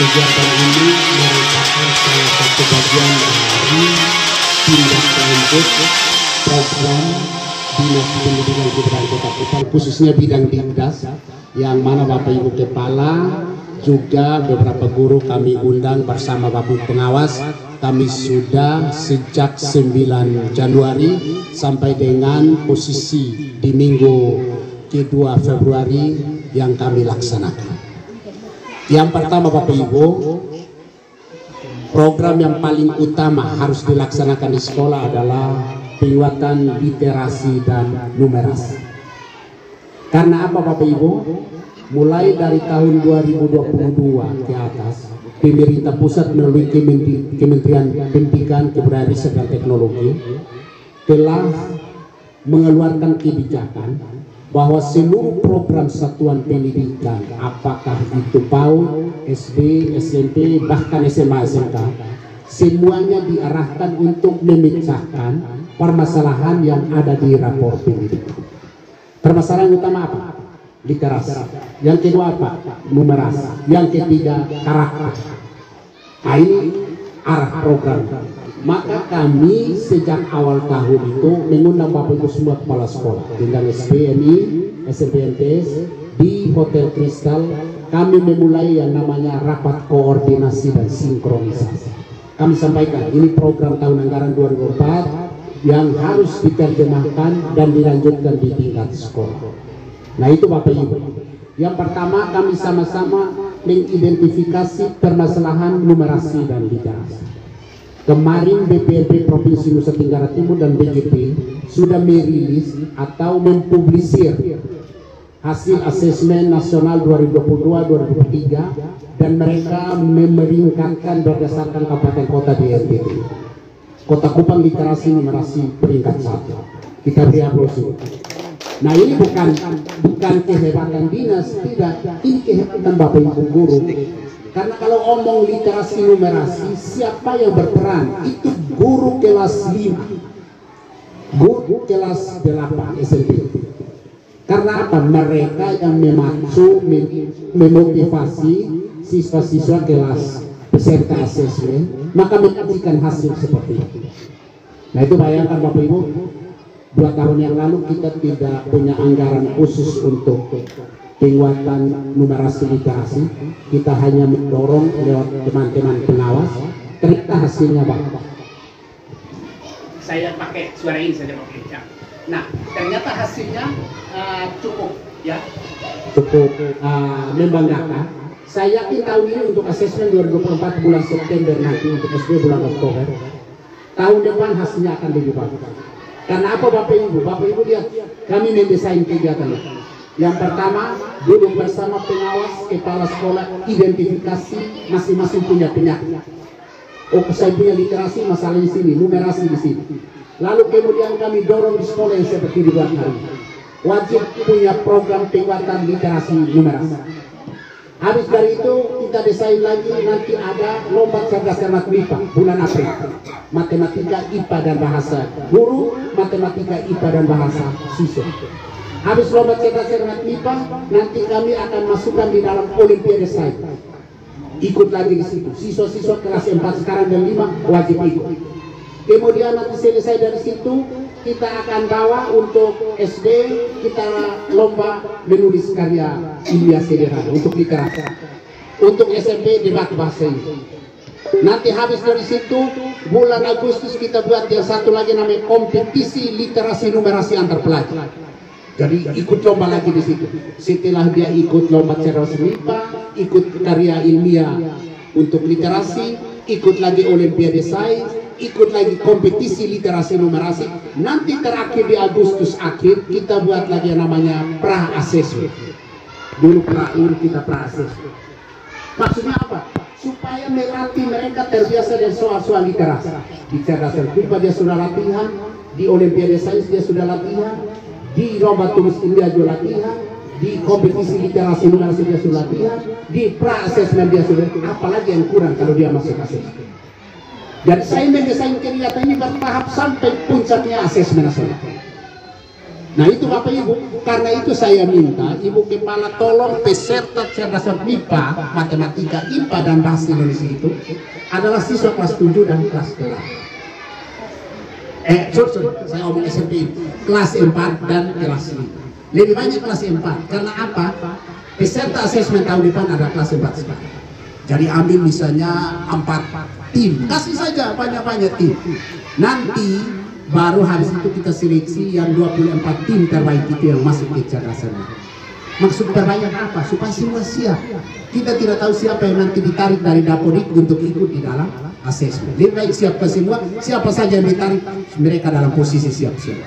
Kegiatan ini merupakan salah satu bagian dari tindak lanjut program Dinas Pendidikan Kebudayaan Kota Kupang, khususnya bidang Dikdas, yang mana Bapak Ibu Kepala juga beberapa guru kami undang bersama Bapak Pengawas. Kami sudah sejak 9 Januari sampai dengan posisi di minggu ke-2 Februari yang kami laksanakan. Yang pertama Bapak Ibu, program yang paling utama harus dilaksanakan di sekolah adalah penguatan literasi dan numerasi. Karena apa Bapak Ibu? Mulai dari tahun 2022 ke atas, pemerintah pusat melalui Kementerian Pendidikan, Kebudayaan, Riset dan Teknologi telah mengeluarkan kebijakan bahwa seluruh program satuan pendidikan, apakah itu PAUD, SD, SMP, bahkan SMA, SMK, semuanya diarahkan untuk memecahkan permasalahan yang ada di rapor pendidikan. Permasalahan utama apa? Literasi. Yang kedua apa? Numerasi. Yang ketiga karakter. Nah, ini arah program. Maka kami sejak awal tahun itu mengundang Bapak Ibu semua kepala sekolah, dengan SPMI, SMPNTS di Hotel Kristal. Kami memulai yang namanya rapat koordinasi dan sinkronisasi. Kami sampaikan ini program tahun anggaran 2004 yang harus diterjemahkan dan dilanjutkan di tingkat sekolah. Nah itu Bapak Ibu. Yang pertama kami sama-sama mengidentifikasi permasalahan numerasi dan literasi. Kemarin BPRP Provinsi Nusa Tenggara Timur dan BGP sudah merilis atau mempublisir hasil asesmen nasional 2022-2023 dan mereka memeringkatkan berdasarkan kabupaten kota di NTT. Kota Kupang literasi numerasi peringkat 1. Kita beri aplaus. Nah ini bukan kehebatan dinas, tidak. Ini kehebatan Bapak Ibu guru. Karena kalau omong literasi numerasi, siapa yang berperan? Itu guru kelas 5, guru kelas 8 SMP. Karena apa? Mereka yang memacu, memotivasi siswa-siswa kelas peserta asesmen, maka menyaksikan hasil seperti itu. Nah itu bayangkan Bapak Ibu, 2 tahun yang lalu kita tidak punya anggaran khusus untuk penguatan numerasi literasi. Kita hanya mendorong lewat teman-teman pengawas. Ternyata hasilnya bagus. Saya pakai suara ini saja Pak Kecap. Nah, ternyata hasilnya cukup ya, cukup membanggakan. Saya yakin tahun ini untuk asesmen 2024 bulan September nanti, untuk SD bulan Oktober, tahun depan hasilnya akan lebih bagus. Karena apa Bapak Ibu? Bapak Ibu lihat, kami mendesain kegiatan. Yang pertama, duduk bersama pengawas, kepala sekolah, identifikasi masing-masing punya penyakit. Oh, saya punya literasi, masalah di sini, numerasi di sini. Lalu kemudian kami dorong di sekolah yang seperti dibuat hari. Wajib punya program penguatan literasi numerasi. Habis dari itu kita desain lagi, nanti ada lomba cerdas cermat MIPA bulan April. Matematika, IPA dan bahasa guru, matematika, IPA dan bahasa siswa. Habis lomba cerdas cermat MIPA, nanti kami akan masukkan di dalam Olimpiade Sains. Ikut lagi di situ. Siswa-siswa kelas 4 sekarang dan 5 wajib ikut. Kemudian nanti selesai dari situ, kita akan bawa untuk SD, kita lomba menulis karya ilmiah sederhana untuk literasi. Untuk SMP debat bahasa Inggris. Nanti habis dari situ, bulan Agustus kita buat yang satu lagi namanya kompetisi literasi numerasi antar pelajar. Jadi ikut lomba lagi di situ. Setelah dia ikut lomba cerdas MIPA, ikut karya ilmiah untuk literasi, ikut lagi Olimpiade Sains, ikut lagi kompetisi literasi numerasi. Nanti terakhir di Agustus akhir kita buat lagi yang namanya pra-assessment. Dulu kita pra-assessment. Maksudnya apa? Supaya melatih mereka terbiasa dengan soal-soal literasi. Di cerdas MIPA dia sudah latihan, di Olimpiade Sains dia sudah latihan, di lomba tulis ilmiah juga latihan, di kompetisi literasi numerasi dia sudah latihan, di pra-assessment dia sudah. Apalagi yang kurang kalau dia masuk assessment. Dan saya mendesain kegiatan ini bertahap sampai puncaknya asesmen nasional. Nah itu Bapak Ibu, karena itu saya minta Ibu Kepala tolong peserta cerdas MIPA, matematika, IPA dan bahasa Indonesia itu adalah siswa kelas 7 dan kelas 8. Saya ngomong SMP, kelas 4 dan kelas 5. Lebih banyak kelas 4, karena apa? Peserta asesmen tahun depan ada kelas 4 sekarang. Jadi ambil misalnya 4 tim, kasih saja banyak-banyak tim. Nanti baru habis itu kita seleksi yang 24 tim terbaik itu yang masuk ke cerdasan. Maksud terbanyak apa? Supaya semua siap. Kita tidak tahu siapa yang nanti ditarik dari Dapodik untuk ikut di dalam asesmen. Lebih baik siapkan semua, siapa saja yang ditarik mereka dalam posisi siap-siap.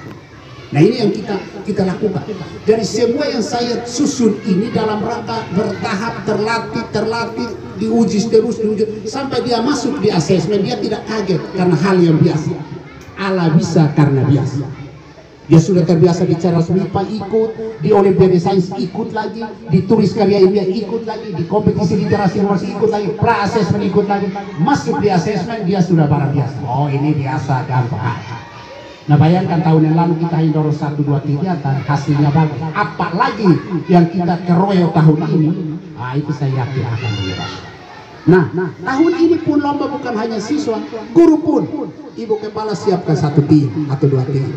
Nah ini yang kita lakukan. Jadi semua yang saya susun ini dalam rangka bertahap, terlatih, diuji terus, sampai dia masuk di asesmen, dia tidak kaget karena hal yang biasa. Allah bisa karena biasa. Dia sudah terbiasa bicara MIPA ikut, di Olimpiade Sains ikut lagi, ditulis karya ilmiah ikut lagi, di kompetisi literasi numerasi ikut lagi, pra-asesmen ikut lagi, masuk di asesmen dia sudah barang biasa. Oh ini biasa gampang. Nah bayangkan tahun yang lalu kita hanya dorong 1, 2, 3 dan hasilnya bagus. Apalagi yang kita keroyok tahun ini, itu saya yakin akan berubah. Nah tahun ini pun lomba bukan hanya siswa, guru pun. Ibu Kepala siapkan 1 tim atau 2 tim.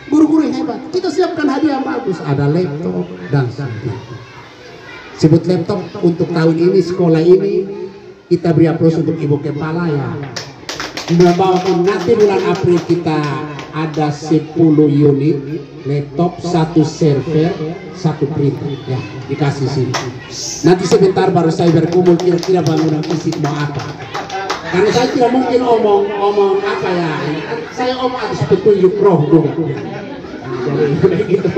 Guru-guru yang hebat, kita siapkan hadiah bagus, ada laptop dan sebagainya. Sebut laptop untuk tahun ini, sekolah ini, kita beri aplaus untuk Ibu Kepala ya. Membawakan nanti bulan April kita ada 10 unit laptop, 1 server, 1 printer ya dikasih sini. Nanti sebentar baru saya berkumpul kira-kira bangunan fisik mau apa. Karena saya tidak mungkin omong apa ya. Saya harus petunjuk roh juga. Jadi gitu.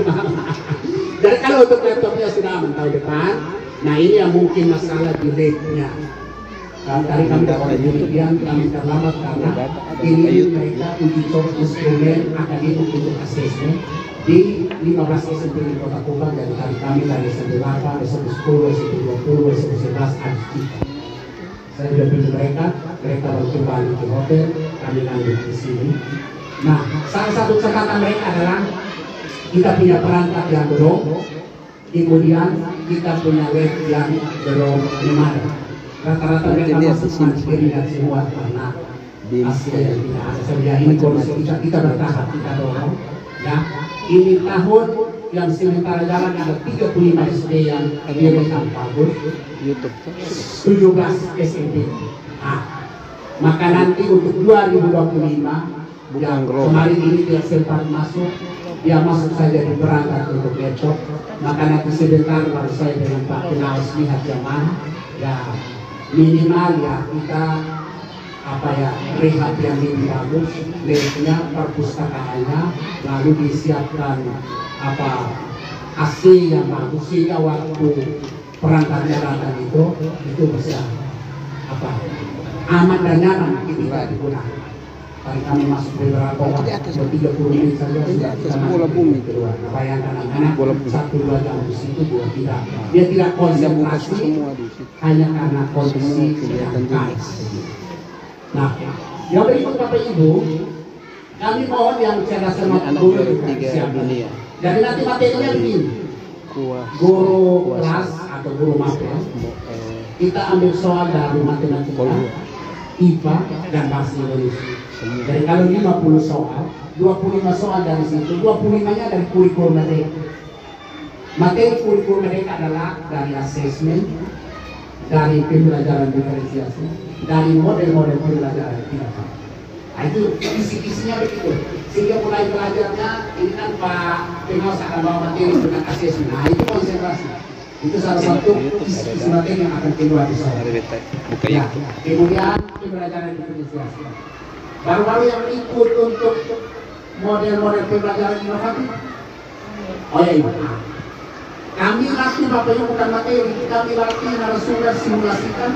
Jadi kalau untuk laptopnya sudah aman tahun depan. Nah ini yang mungkin masalah delay-nya. Tadi kami dapat kemudian kami terlambat karena ini mereka uji coba instrumen akademik untuk asesmen di 15 SMP di Kota Kupang. Jadi tadi kami dari SMP 8, SMP 10, SMP 20, SMP 11 ada 3. Saya sudah pilih mereka baru kembali ke hotel, kami lanjut di sini. Nah, salah satu catatan mereka adalah kita punya perangkat yang belum, kemudian kita punya web yang belum memadai. Rata-rata mereka masuk mandiri dan semua karena hasil yang tidak ada. Sebenarnya ini kondisi kita bertahap, kita dorong ya. Ini tahun yang sementara jalan ada 35 SD yang direkam bagus, 17 SMP. Nah, maka nanti untuk 2025 yang kemarin ini dia sempat masuk, dia masuk saja di berangkat untuk besok. Maka nanti sebentar baru saya dengan Pak Penaus lihat yang mana ya minimal ya kita apa ya rehab yang lebih bagus, labnya, perpustakaannya, lalu disiapkan apa AC yang bagus sehingga waktu perangkatnya datang itu bisa apa aman dan nyaman ketika digunakan. Hari kami masuk beberapa waktu 30 menit saja sudah bola bumi kedua. Bayangkan anak-anak 1-2 jam di situ dia tidak konsentrasi hanya karena kondisi yang keras. Nah, yang berikut Bapak Ibu, kami mohon yang cerdas sama guru siapa. Jadi nanti materinya begini, guru kelas atau guru matematika, kita ambil soal dari matematika, IPA dan bahasa Indonesia. Jadi kalau 50 soal, 25 soal dari situ, 25-nya dari kurikulum mereka. Materi kurikulum mereka adalah dari asesmen, dari pembelajaran diferensiasi, dari model-model pembelajaran tidak sama. Nah, itu isi-isinya begitu. Sehingga mulai belajarnya, ini kan Pak Penaus akan bawa materi dengan asesmen. Nah, itu konsentrasi. Itu salah satu isi materi yang akan keluar di sana. Ya, kemudian pembelajaran diferensiasi. Baru-baru yang ikut untuk model-model pembelajaran inovatif. Oh ya, Ibu. Kami latih Bapak Ibu bukan materi, kami latih narasumber simulasikan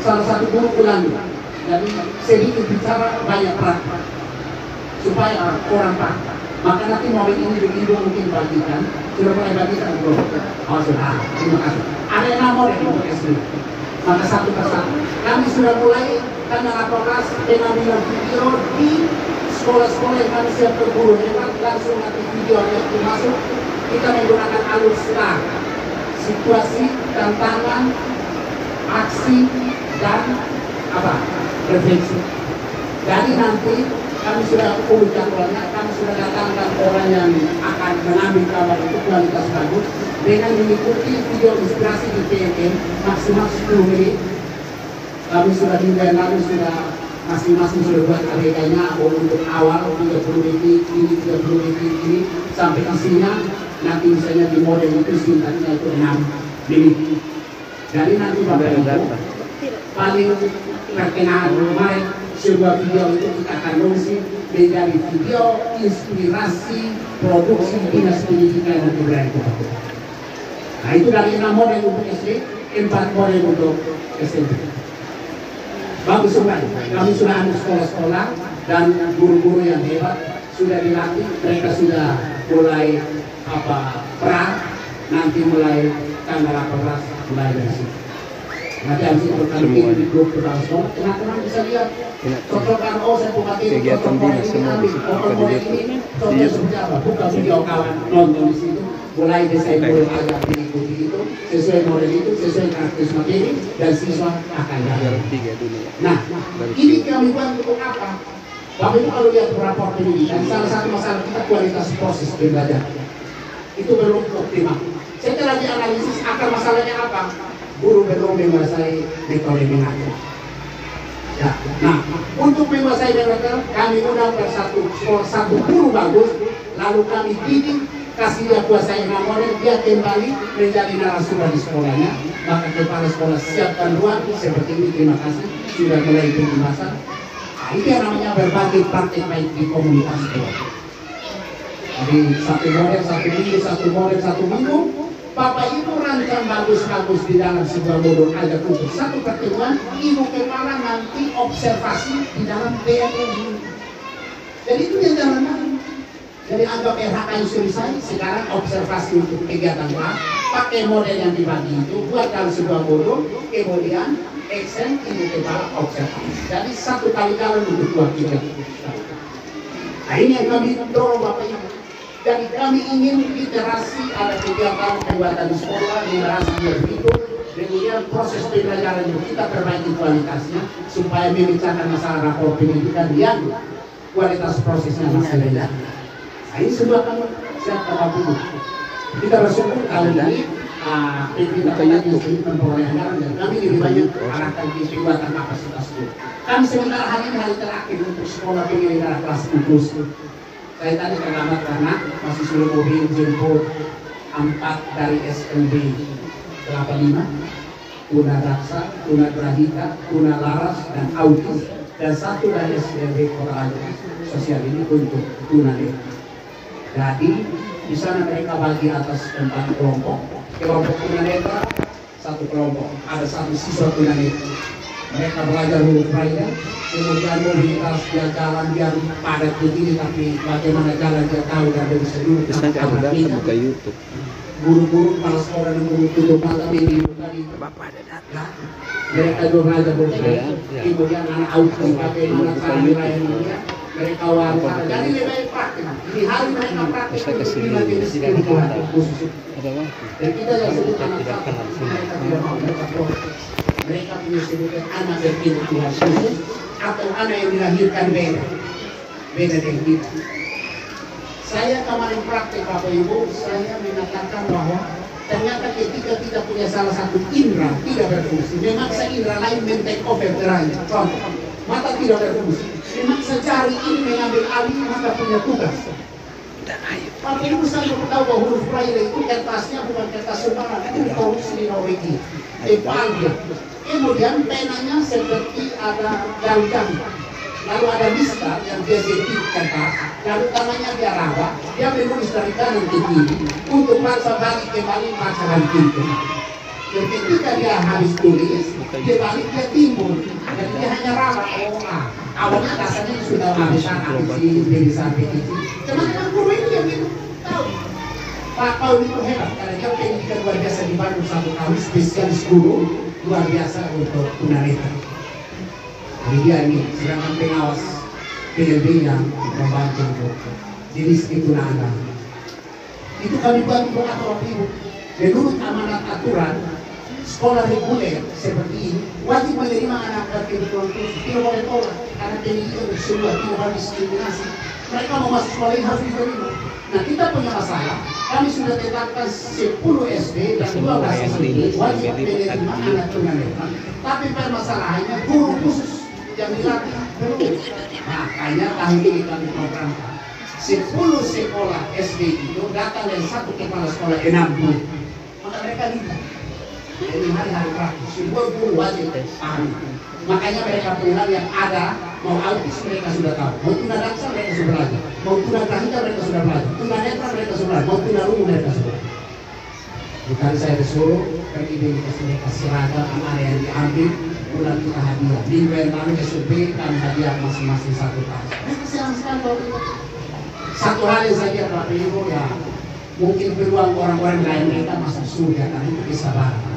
salah satu guru ulangi. Jadi sedikit bicara banyak praktek supaya orang paham. Maka nanti mobil ini begitu mungkin bagikan, sudah mulai bagikan bro. Oh sudah, terima kasih. Ada yang model untuk SD. Maka satu persatu. Kami sudah mulai karena raportas pengambilan video di sekolah-sekolah yang kami siapkan guru. Langsung nanti video yang masuk. Kita menggunakan alur STAR, situasi, tantangan, aksi, dan apa? Refleksi. Jadi nanti kami sudah urut jadwalnya, kami sudah datangkan orang yang akan mengambil gambar itu kualitas bagus dengan mengikuti video inspirasi di PNN maksimal 10 menit. Kami sudah hingga lalu sudah masing-masing sudah buat ABK-nya untuk awal 30 detik ini, 30 detik ini sampai isinya. Nanti misalnya di model itu singkatnya itu 6 menit. Jadi nanti Bapak Ibu paling terkenal kemarin sebuah video itu kita akan ngisi menjadi video inspirasi produksi dinas pendidikan dan kebudayaan. Nah itu dari 6 model untuk SD, 4 model untuk SMP. Bagus sekali. Kami sudah ambil sekolah-sekolah dan guru-guru yang hebat sudah dilatih, mereka sudah mulai perang, nanti mulai tanggal 18 mulai dari situ. Nanti habis itu kami di grup berlangsung, teman-teman bisa lihat cocokan saya buka kegiatan dinas semua di situ ini contoh seperti apa, buka video kawan nonton di situ, mulai desain model agar diikuti itu sesuai model itu, sesuai karakteristik materi dan siswa akan jalan. Nah, ini kami buat untuk apa? Bapak Ibu kalau lihat rapor pendidikan, salah satu masalah kita kualitas proses belajar itu belum optimal. Saya telah dianalisis akar masalahnya apa? Guru belum menguasai metode mengajar. Ya, nah untuk menguasai metode kami undang satu guru bagus, lalu kami didik, kasih dia kuasai model, dia kembali menjadi narasumber di sekolahnya. Maka kepala sekolah siapkan ruang seperti ini. Terima kasih sudah mulai penjelasan. Nah, itu yang namanya berbagi praktik baik di komunitas sekolah. Jadi satu model satu minggu. Bapak Ibu rancang bagus-bagus di dalam sebuah modul ada untuk satu pertemuan, Ibu kepala nanti observasi di dalam PNN. Jadi itu yang jalan. Jadi anggap RHK yang selesai, sekarang observasi untuk kegiatan kelas, pakai model yang dibagi itu, buat dalam sebuah modul, kemudian Excel Ibu kepala observasi. Jadi satu kali jalan untuk 2 kegiatan. Nah ini yang kami dorong Bapak Ibu. Jadi kami ingin literasi ada kegiatan pembuatan di sekolah, literasi begitu, kemudian proses pembelajaran kita perbaiki kualitasnya supaya memecahkan masalah rapor pendidikan yang kualitas prosesnya masih rendah. Nah, ini sebuah kami siap Bapak Ibu. Kita bersyukur tahun ini pimpinan memperoleh anggaran dan kami lebih banyak arahkan di penguatan kapasitas itu. Kami sementara hari ini hari terakhir untuk sekolah penyelenggara kelas inklusif. Saya tadi terlambat karena masih sudah mobil jemput 4 dari SMB 85, Tuna Raksa, Tuna Grahita, Tuna Laras, dan Autis, dan 1 dari SMB Kota Raja Sosial ini untuk Tuna Netra. Jadi di sana mereka bagi atas 4 kelompok. Kelompok tunanetra 1 kelompok, ada 1 siswa tunanetra. Mereka belajar huruf braille, kemudian mobilitas dia jalan biar padat begini, tapi bagaimana jalan dia tahu dan dia bisa duduk. Buka YouTube. Guru-guru kepala sekolah dan guru tutup mata ini tadi. Bapak ada data. Mereka juga belajar huruf braille. Kemudian anak autis bagaimana cara melayani dia. Mereka wawancara, jadi lebih baik praktik. Di hari mereka praktik untuk lima jenis kebutuhan khusus. Dan kita yang sebut anak satu, mereka tidak mau mereka proses. Mereka punya sebutan anak berkebutuhan khusus atau anak yang dilahirkan beda dengan kita. Saya kemarin praktik Bapak Ibu, saya mengatakan bahwa ternyata ketika kita punya salah satu indera tidak berfungsi, memaksa indera lain men-take over terakhir. Contoh, mata tidak berfungsi. Memaksa jari ini mengambil alih maka punya tugas. Bapak Ibu saya tahu bahwa huruf braille itu kertasnya bukan kertas sembarang, itu produksi di Norwegia, Epalga. Kemudian penanya seperti ada daun-daun, lalu ada mistar yang dia jepit kertas, lalu tangannya dia raba, dia menulis dari kanan ke kiri untuk bangsa balik kembali bacaan pintu. Dan ketika dia habis tulis, dia balik dia timbul, dan dia hanya raba. Awalnya dasarnya sudah habisan abisi, bisa begitu. Teman-teman guru ini yang itu tahu. Pak Paul itu hebat karena dia pendidikan luar biasa di Bandung 1 tahun, spesialis guru luar biasa untuk tunanetra. Jadi dia ini sedangkan pengawas PLB yang membantu jenis ketunanetra. Itu kami bantu atau Ibu. Menurut amanat aturan sekolah reguler seperti ini wajib menerima anak berkebutuhan khusus, tidak boleh tolak karena pendidikan semua tidak harus diskriminasi. Mereka mau masuk sekolah ini harus diterima. Nah kita punya masalah, kami sudah tetapkan 10 SD dan 12 SD wajib menerima anak tunanetra, tapi permasalahannya guru khusus yang dilatih belum. Makanya tahun ini kami programkan 10 sekolah SD itu datang dari 1 kepala sekolah 60, maka mereka lihat. Jadi hari-hari praktis, semua guru wajib paham. Makanya mereka pengenal yang ada, mau autis mereka sudah tahu, mau tunanetra mereka sudah belajar, mau tunagrahita mereka sudah belajar, tunanetra mereka sudah belajar, mau tunarungu mereka sudah. Bukan saya disuruh, beridentitas mereka seragam, mana yang diambil, bulan kita hadiah. Minggu yang lalu SUB kami hadiah masing-masing 1 tas. Mereka senang sekali. Satu hal yang saya Bapak Ibu ya, mungkin peluang orang-orang lain mereka masuk surga karena itu kesabaran.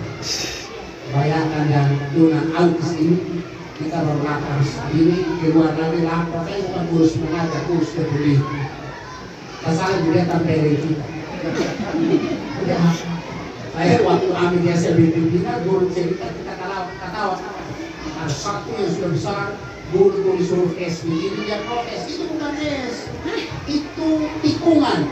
Bayangkan yang tuna autis ini kita berlakar ini keluar dari lapor, saya bukan kurus mengajar, kurus peduli. Masalah juga tampil kita. Saya waktu ambil dia SLB pimpinan, guru cerita kita ketawa. Ada satu yang sudah besar, guru tulis huruf S begini, dia protes, itu bukan S, itu tikungan.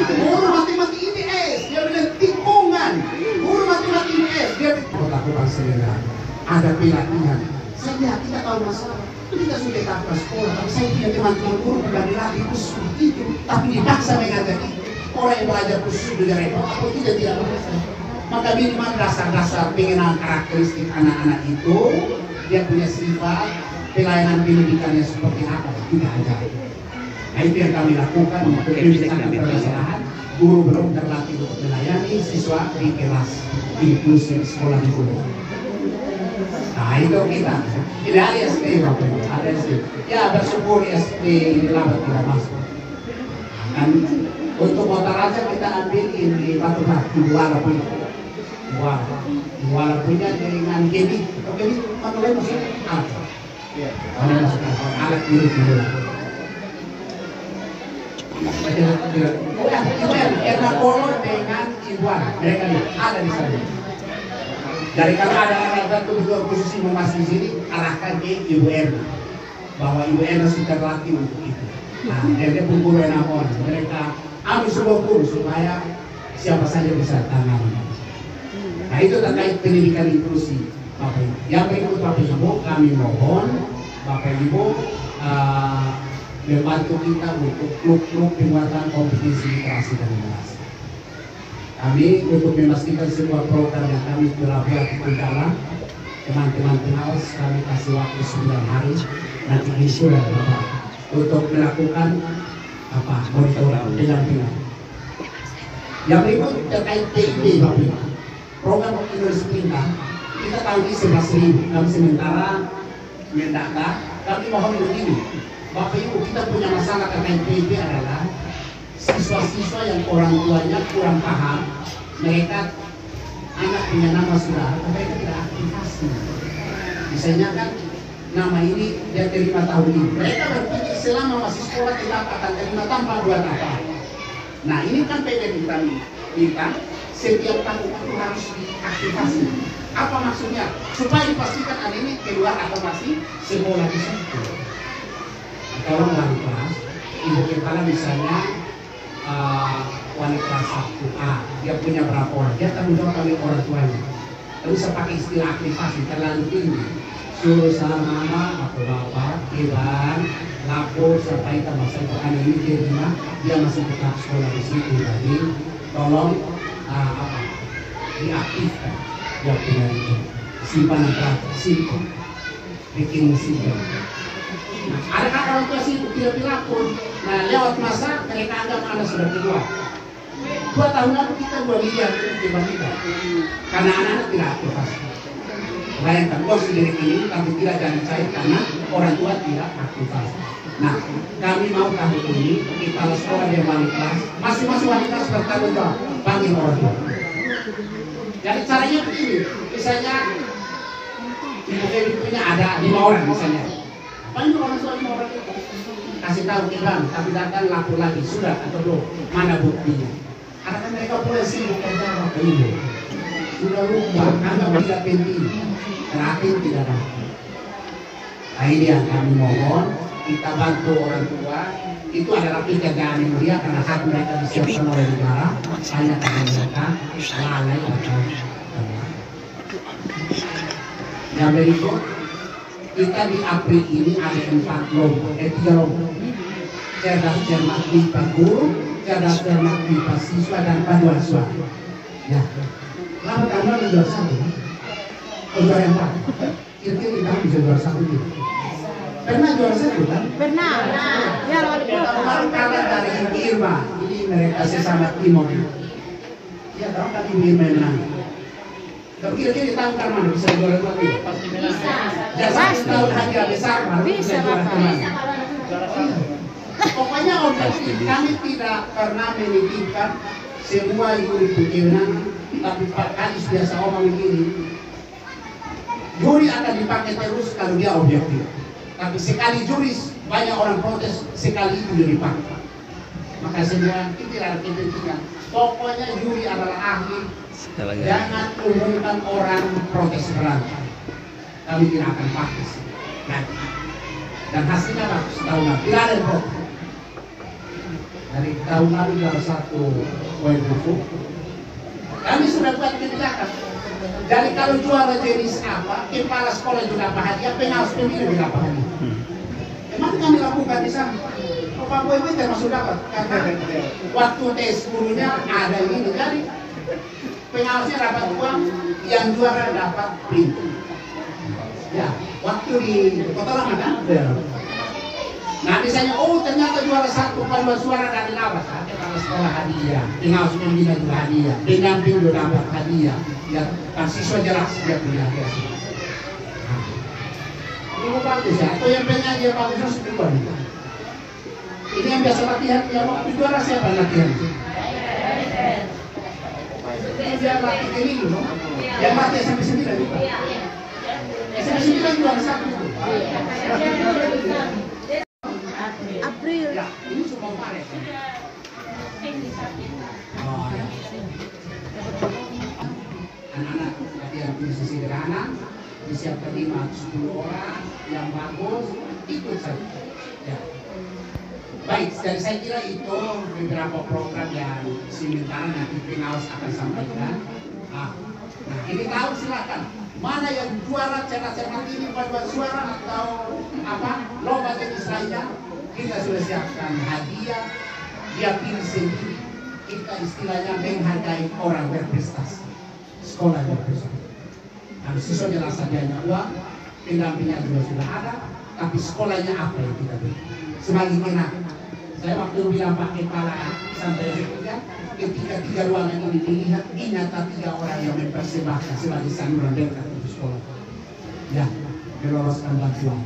Guru mati-mati ini S, dia bilang tikungan. Guru mati-mati ini S, dia bilang lakukan selera, ada pelatihan. Saya lihat kita tahu masalah, kita sudah tanpa sekolah, tapi saya punya teman-teman guru bukan dilatih khusus itu, tapi dipaksa mengajar itu. Orang yang belajar khusus juga repot, atau tidak bisa. Maka minimal dasar-dasar pengenalan karakteristik anak-anak itu, dia punya sifat, pelayanan pendidikannya seperti apa, kita ajar. Nah itu yang kami lakukan untuk menyelesaikan permasalahan. Guru belum terlatih untuk melayani siswa di kelas inklusif sekolah di guru. Nah itu kita. Ini ada SD Bapak, ada SD. Ya bersyukur SD Lambat tidak masuk. Dan untuk Kota Raja kita ambil di Batu Batu, Muara punya dengan Gemi. Oke, ini mana masuk? Alat mirip dulu. Erna Kolor dengan Ibuana, mereka ada di sana. Dari kalau ada anak kebutuhan khusus Mas di sini, arahkan ke Ibu Erna, bahwa Ibu Erna sudah terlatih untuk itu. Nah, dia pun guru yang mereka ambil sebuah guru supaya siapa saja bisa tangani. Nah itu terkait pendidikan inklusi Bapak Ibu. Yang berikut Bapak Ibu, kami mohon Bapak Ibu membantu kita untuk klub-klub pembuatan kompetisi literasi dan numerasi. Kami untuk memastikan sebuah program yang kami telah buat di dalam teman-teman pengawas, kami kasih waktu 9 hari nanti di sudah Bapak untuk melakukan monitoring pendampingan. Yang berikut terkait PIP Bapak Ibu. Program Indonesia Pintar kita tahun ini 11.000. Kami sementara mendata. Kami mohon begini, Bapak Ibu, kita punya masalah terkait PIP adalah siswa-siswa yang orang tuanya kurang paham. Mereka anak punya nama sudah, mereka tidak aktivasi. Misalnya kan nama ini dia terima tahun ini. Mereka berpikir selama masih sekolah tidak akan terima tanpa buat apa. Nah ini kan PPN kami minta setiap tahun itu harus diaktifasi. Apa maksudnya? Supaya dipastikan anak ini keluar atau masih sekolah di situ. Tolong wali kelas, ibu kepala misalnya wali kelas 1A, dia punya berapa orang? Dia tanggung jawab kami orang tuanya. Lalu saya pakai istilah aktivasi terlalu tinggi. Suruh sama mama atau bapak, iban, lapor sampai kita masa itu anak ini terima, dia masih tetap sekolah di situ. Jadi tolong diaktifkan dia punya itu simpanan terakhir, simpan, bikin simpan. Nah, ada kan orang tua sih tidak dilapor. Nah lewat masa mereka anggap anak sudah keluar. 2 tahun lalu kita 2 miliar kita karena anak-anak tidak aktivasi. Bayangkan uang sendiri ini tapi tidak jadi cair karena orang tua tidak aktivasi. Nah kami mau tahun ini kepala sekolah yang wali kelas masing-masing wali kelas bertanggung jawab panggil orang tua. Jadi caranya begini, misalnya ibu punya ada 5 orang misalnya. Paling orang tua 5 orang itu kasih tahu Iban, tapi datang lapor lagi sudah atau belum, mana buktinya? Karena kan mereka boleh sibuk kerja apa ini, sudah lupa, anggap tidak penting, terakhir tidak ada. Nah ini yang kami mohon, kita bantu orang tua, itu adalah penjagaan yang mulia karena hak mereka disiapkan oleh negara, hanya karena mereka lalai atau yang berikut. Kita di April ini ada 3 lombok. Cerdas cermat pipa guru, cerdas cermat pipa siswa dan panduan siswa. Ya, lama karena juara 1, juara yang 4. Kira-kira kita bisa juara 1 gitu. Pernah juara 1 kan? Pernah. Ya wali kota. Kemarin kalah dari Irma. Ini mereka sesama timur. Ya tahu kan Irma menang. Tapi kira-kira tahu kan mana bisa juara 2 itu? Bisa. Jasa tahu hadiah besar baru bisa juara kemana? Pokoknya objektif kami tidak pernah menitipkan semua itu kewenangan, tapi Pak Kadis biasa omong begini. Juri akan dipakai terus kalau dia objektif. Tapi sekali juri banyak orang protes, sekali itu dia dipakai. Maka semua itu tidak ada kepentingan. Pokoknya juri adalah ahli. Jangan umumkan orang protes berat. Kami tidak akan pakai. Dan hasilnya bagus tahun lalu. Tidak ada yang protes. Dari tahun lalu juara 1 poin buku. Kami sudah buat kebijakan. Jadi kalau juara jenis apa, kepala sekolah juga dapat hadiah, pengawas pemilu juga dapat hadiah. Memang kami lakukan di sana. Pak Boy itu termasuk dapat karena waktu tes gurunya ada ini. Jadi pengawasnya dapat uang, yang juara dapat print. Ya, waktu di Kota Lama kan? Nah misalnya, oh ternyata juara 1 paduan suara dari Lawas, kepala sekolah hadiah, pengawas pembina juga hadiah, pendamping juga dapat hadiah. Ya, kan siswa jelas dia punya hadiah. Ini bagus ya, atau yang penyanyi yang bagus harus keluar. Ini yang biasa latihan, ya waktu juara siapa latihan? Dia latih ini dulu, yang mati SMP 9 juga. SMP 9 juara 1. April. Ya, ini cuma Maret. Oh, ya. Anak-anak latihan puisi sederhana, disiapkan 5-10 orang yang bagus, ikut saja. Ya. Baik, dari saya kira itu beberapa program yang sementara nanti pengawas akan sampaikan. Nah, ini tahu silakan. Mana yang juara cermat ini paduan suara atau apa lomba tenis lainnya, kita sudah siapkan hadiah. Dia pilih sendiri. Kita istilahnya menghargai orang berprestasi, sekolah berprestasi. Nah, siswa jelas saja uang, pendampingnya juga sudah ada, tapi sekolahnya apa yang kita beri? Sebagai kenang, saya waktu bilang Pak Kepala sampai berikutnya, ketika 3 ruangan ini dilihat, ingat 3 orang yang mempersembahkan sebagai saluran berkat untuk sekolah. Ya, meloloskan bantuan.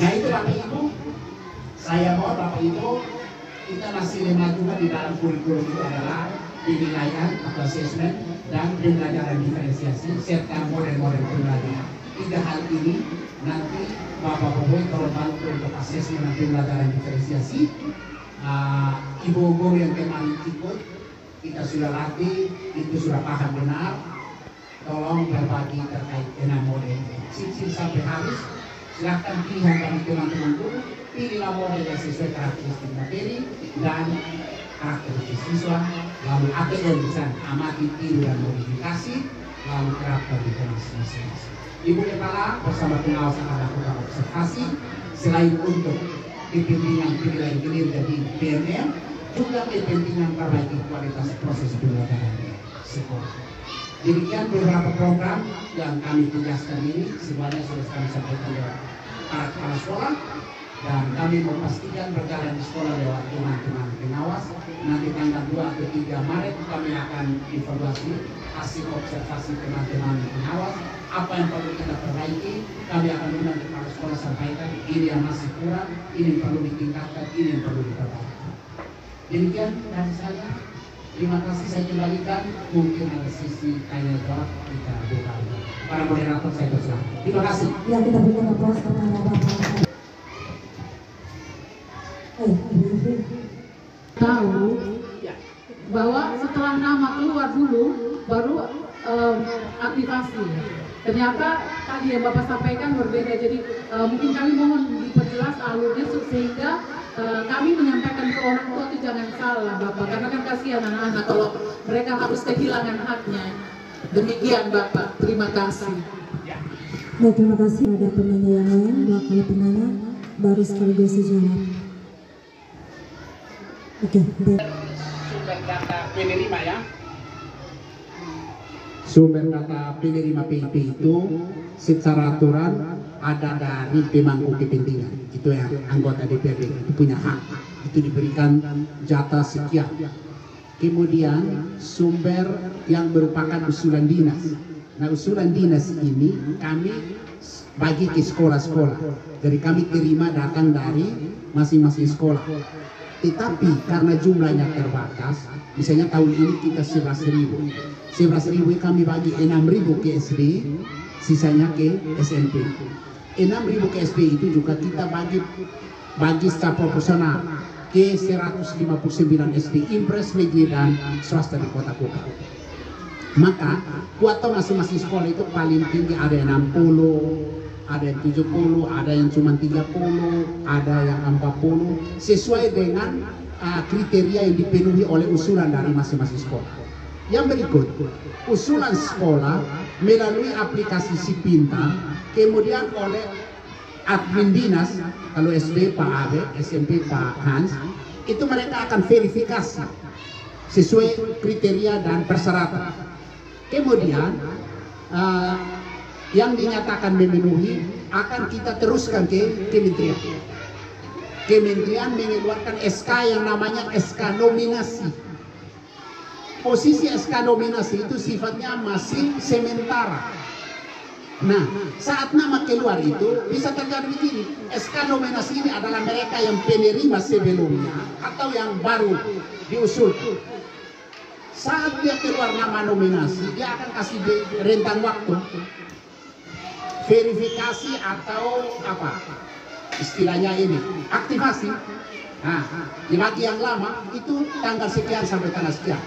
Nah itu Bapak Ibu, saya mohon Bapak Ibu, kita masih lemah juga di dalam kurikulum itu adalah penilaian atau assessment dan pembelajaran diferensiasi serta model-model pembelajaran. 3 hal ini nanti Bapak-Bapak tolong bantu untuk assessment dan pembelajaran diferensiasi. Ibu guru yang kemarin ikut, kita sudah latih, itu sudah paham benar. Tolong berbagi terkait dengan model sisi sampai habis. Silahkan pilihan bagi teman-teman guru, pilihlah model yang sesuai karakteristik materi dan karakteristik siswa. Lalu APM bisa amati, tiru dan modifikasi, lalu terapkan di kelas masing-masing. Ibu Kepala bersama pengawas akan lakukan observasi selain untuk kepentingan penilaian kinerja di PMM, juga kepentingan perbaiki kualitas proses pembelajaran sekolah. Demikian beberapa program yang kami tugaskan ini, semuanya sudah kami sampaikan lewat para kepala sekolah, dan kami memastikan berjalan di sekolah lewat teman-teman pengawas. Nanti tanggal 2 atau 3 Maret kami akan evaluasi hasil observasi teman-teman pengawas. Apa yang perlu kita perbaiki, kami akan undang kepala sekolah sampaikan ini yang masih kurang, ini yang perlu ditingkatkan, ini yang perlu diperbaiki. Demikian dari saya. Terima kasih, saya kembalikan. Mungkin ada sisi tanya jawab kita buka. Para moderator saya persilakan. Terima kasih. Ya, kita berikan aplaus kepada Bapak. Tahu bahwa setelah nama keluar dulu baru aktivasi. Ternyata tadi yang Bapak sampaikan berbeda, jadi mungkin kami mohon diperjelas alurnya sehingga kami menyampaikan ke orang tua itu jangan salah Bapak, karena kan kasihan anak-anak kalau mereka harus kehilangan haknya. Demikian Bapak, terima kasih. Baik, terima kasih. Ada penanya yang lain, bakal penanya baru sekaligus dijawab. Oke, baik. Sumber data penerima ya. Sumber data penerima PIP itu secara aturan ada dari pemangku kepentingan. Itu yang anggota DPRD itu punya hak. Itu diberikan jatah sekian. Kemudian sumber yang merupakan usulan dinas. Nah, usulan dinas ini kami bagi ke sekolah-sekolah. Jadi kami terima datang dari masing-masing sekolah. Tetapi karena jumlahnya terbatas, misalnya tahun ini kita 11.000. 11.000 kami bagi 6.000 ke SD, sisanya ke SMP. 6.000 ke SD itu juga kita bagi secara proporsional ke 159 SD impres negeri dan swasta di kota-kota. Maka kuota masing-masing sekolah itu paling tinggi ada yang 60, ada yang 70, ada yang cuma 30, ada yang 40, sesuai dengan kriteria yang dipenuhi oleh usulan dari masing-masing sekolah. Yang berikut, usulan sekolah melalui aplikasi Si Pintar, kemudian oleh admin dinas, kalau SD Pak Abe, SMP Pak Hans, itu mereka akan verifikasi sesuai kriteria dan persyaratan. Kemudian yang dinyatakan memenuhi akan kita teruskan ke kementerian. Kementerian mengeluarkan SK yang namanya SK nominasi. Posisi SK nominasi itu sifatnya masih sementara. Nah, saat nama keluar itu bisa terjadi begini. SK nominasi ini adalah mereka yang penerima sebelumnya atau yang baru diusul. Saat dia keluar nama nominasi, dia akan kasih rentang waktu verifikasi atau apa istilahnya ini aktivasi. Nah, di bagi yang lama itu tanggal sekian sampai tanggal sekian.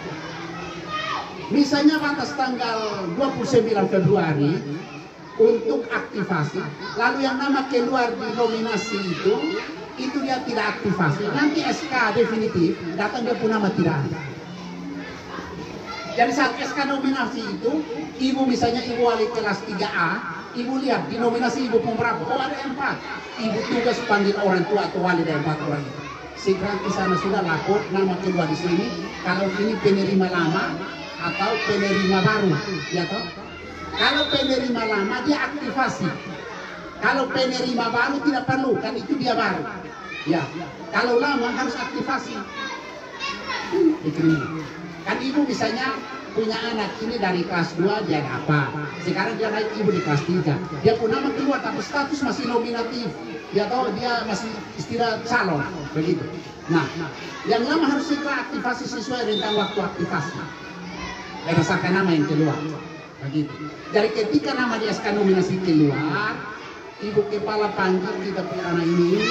Misalnya batas tanggal 29 Februari untuk aktivasi, lalu yang nama keluar di nominasi itu itu dia tidak aktivasi. Nanti SK definitif datang dia pun nama tidak ada. Jadi saat SK nominasi itu, ibu misalnya ibu wali kelas 3A, ibu lihat di nominasi ibu pemberapa, oh ada 4. Ibu tugas panggil orang tua atau wali dari 4 orang itu. Segera ke sana sudah lapor nama keluar di sini. Kalau ini penerima lama atau penerima baru, ya toh? Kalau penerima lama dia aktivasi. Kalau penerima baru tidak perlu, kan itu dia baru. Ya, kalau lama harus aktivasi. Kan ibu misalnya punya anak ini dari kelas 2 dia apa? Sekarang dia naik ibu di kelas 3. Dia pun nama keluar tapi status masih nominatif. Dia tahu dia masih istilah calon begitu. Nah, yang lama harus segera aktivasi sesuai rentang waktu aktivasi. Berdasarkan nama yang keluar. Begitu. Jadi ketika nama di SK nominasi keluar, ibu kepala panggil kita punya anak ini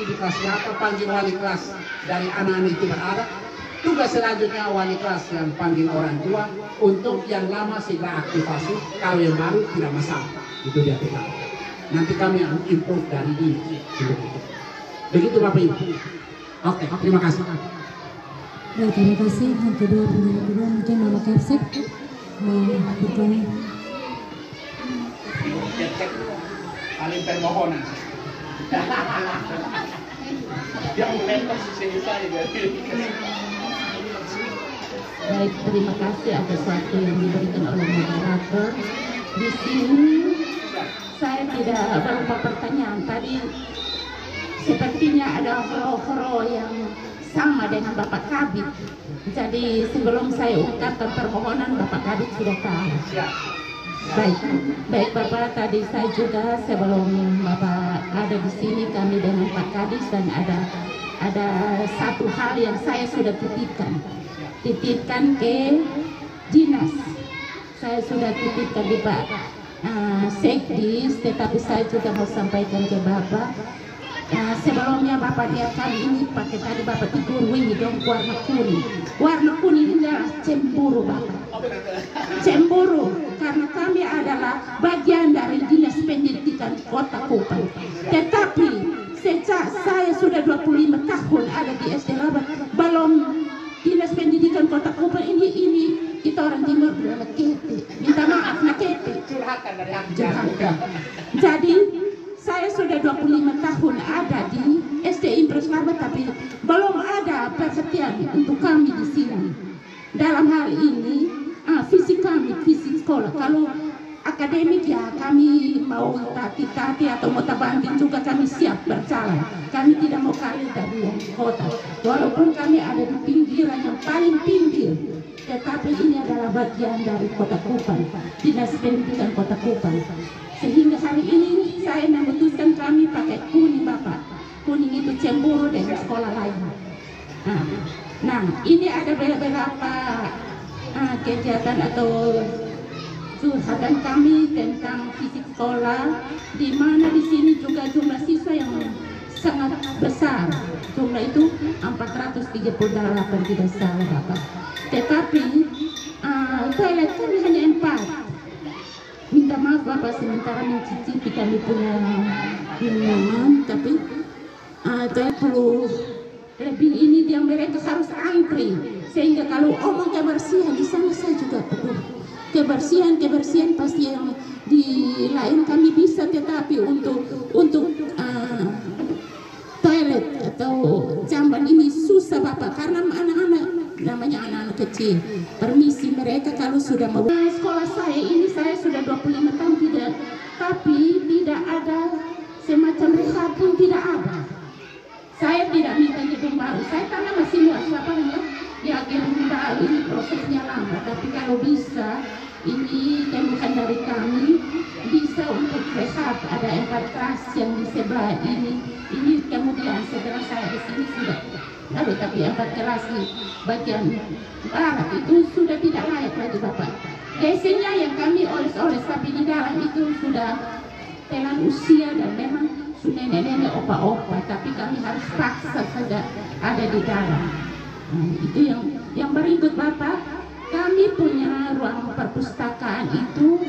di kelas berapa, panggil wali kelas dari anak-anak itu berada. Tugas selanjutnya wali kelas yang panggil orang tua untuk yang lama segera aktivasi, kalau yang baru tidak masalah. Itu dia kita. Nanti kami akan improve dari ini. Begitu Bapak Ibu. Oke, terima kasih. Baik, terima kasih. Yang kedua penyanyi kedua mungkin Mama Kepsek mau bertanya. Paling permohonan. Yang mentor saya. Baik, terima kasih atas waktu yang diberikan oleh moderator. Di sini saya tidak berupa pertanyaan. Tadi sepertinya ada horo-horo yang sama dengan Bapak Kabid. Jadi sebelum saya ungkapkan permohonan, Bapak Kabid sudah tahu. Baik Bapak, tadi saya juga sebelum Bapak ada di sini kami dengan Pak Kadis dan ada satu hal yang saya sudah titipkan ke dinas. Saya sudah titipkan di Pak Sekdis, tetapi saya juga mau sampaikan ke Bapak. Sebelumnya Bapak lihat kali ini pakai tadi Bapak tidur wingi dong warna kuning. Warna kuning ini adalah cemburu Bapak. Cemburu karena kami adalah bagian dari dinas pendidikan Kota Kupang. Tetapi sejak saya sudah 25 tahun ada di SD Labat, belum dinas pendidikan Kota Kupang ini kita orang timur adalah kete. Minta maaf nak kete. Curhatan dari hati. Jadi saya sudah 25 tahun ada di SD Impres Labat, tapi belum ada perhatian untuk kami di sini. Dalam hal ini, fisik kami, fisik sekolah. Kalau akademik ya kami mau tati-tati atau mau tabanting juga kami siap berjalan. Kami tidak mau kalah dari kota. Walaupun kami ada di pinggiran yang paling pinggir, tetapi ini adalah bagian dari Kota Kupang, Dinas Pendidikan Kota Kupang. Sehingga hari ini saya memutuskan kami pakai kuning Bapak. Kuning itu cemburu dengan sekolah lain. Nah, ini ada beberapa kegiatan atau curhatan kami tentang fisik sekolah, di mana di sini juga jumlah siswa yang sangat besar. Jumlah itu 438 tidak salah Bapak. Tetapi toilet kami hanya 4. Minta maaf Bapak, sementara mencicipi kami punya minuman, tapi toilet perlu lebih ini yang mereka harus antri, sehingga kalau omong kebersihan di sana saya juga perlu kebersihan pasti yang di lain kami bisa, tetapi untuk toilet atau jamban ini susah Bapak, karena namanya anak-anak kecil. Permisi mereka kalau sudah mau sekolah saya ini, saya sudah 25 tahun tidak, tapi tidak ada semacam rehab pun tidak ada. Saya tidak minta gedung baru, saya karena masih luas lapangannya, ya gedung baru ini prosesnya lama, tapi kalau bisa ini temukan dari kami bisa untuk rehab. Ada 4 kelas yang di sebelah ini kemudian setelah saya di sini sudah lalu, tapi 4 kelas di bagian barat itu sudah tidak layak lagi Bapak. Biasanya yang kami oles-oles, tapi di dalam itu sudah telan usia dan memang nenek-nenek opa-opa, tapi kami harus paksa saja ada di dalam. Itu yang berikut Bapak, kami punya ruang perpustakaan itu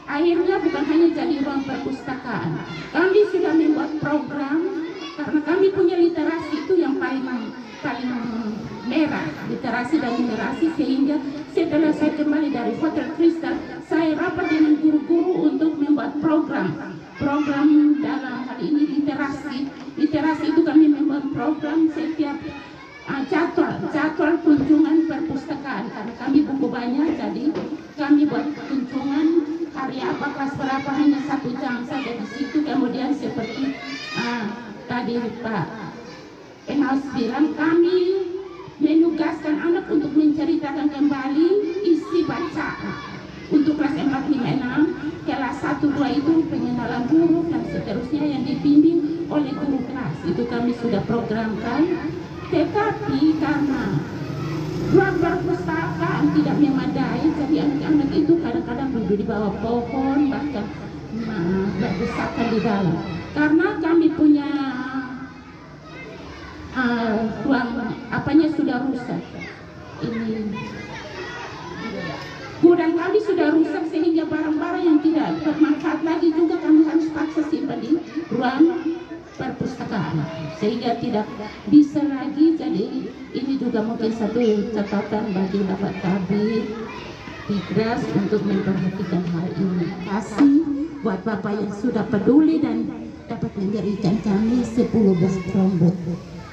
akhirnya bukan hanya jadi ruang perpustakaan. Kami sudah membuat program karena kami punya program setiap jadwal kunjungan perpustakaan. Karena kami buku banyak, jadi kami buat kunjungan hari apa, kelas berapa, hanya 1 jam saja di situ. Kemudian seperti tadi Pak Penhaus bilang, kami menugaskan anak untuk menceritakan kembali isi bacaan. Untuk kelas 4, 5, 6, kelas 1, 2 itu pengenalan huruf dan seterusnya yang dibimbing oleh guru kelas. Itu kami sudah programkan. Tetapi karena ruang perpustakaan tidak memadai, jadi anak-anak itu kadang-kadang duduk di bawah pohon, bahkan berdesakan di dalam. Karena kami punya ruang apanya sudah rusak. Ini gudang kami sudah rusak, sehingga barang-barang yang tidak bermanfaat lagi juga kami harus paksa simpan di ruang perpustakaan, sehingga tidak bisa lagi. Jadi ini juga mungkin satu catatan bagi Bapak Kabid Digras untuk memperhatikan hal ini. Kasih buat Bapak yang sudah peduli dan dapat menjadikan kami 10 bus trombot.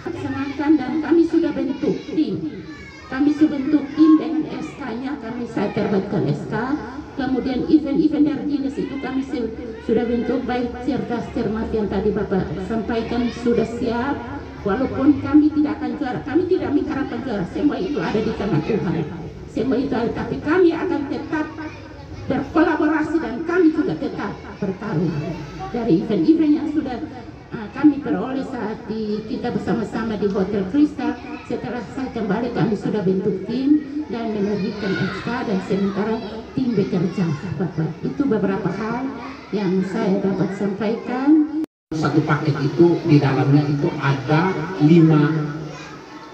Laksanakan, dan kami sudah bentuk tim. Kami sudah bentuk tim dengan SK-nya, saya terbitkan SK. Kemudian event-event dari dinas itu kami sudah bentuk, baik cerdas cermat yang tadi Bapak sampaikan sudah siap. Walaupun kami tidak akan juara, kami tidak mengharapkan juara, semua itu ada di tangan Tuhan. Semua itu ada, tapi kami akan tetap berkolaborasi dan kami juga tetap bertarung. Dari event-event yang sudah kami peroleh saat kita bersama-sama di Hotel Kristal, setelah saya kembali kami sudah bentuk tim dan menerbitkan SK, dan sementara tim bekerja. Bapak, itu beberapa hal yang saya dapat sampaikan. Satu paket itu di dalamnya itu ada 5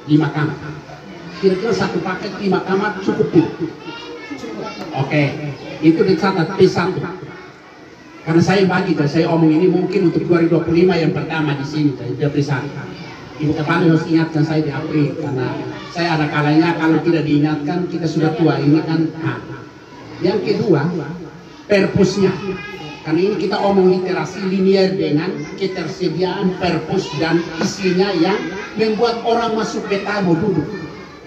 kamar. Kira-kira satu paket 5 kamar cukup tidak? Oke, itu dicatat P1. Karena saya bagi, saya omong ini mungkin untuk 2025 yang pertama di sini, saya P1. Ibu Kepala harus ingatkan saya di April, karena saya ada kalanya kalau tidak diingatkan kita sudah tua ini kan. Yang kedua, perpusnya. Karena ini kita omong literasi linier dengan ketersediaan perpus dan isinya yang membuat orang masuk betah mau duduk.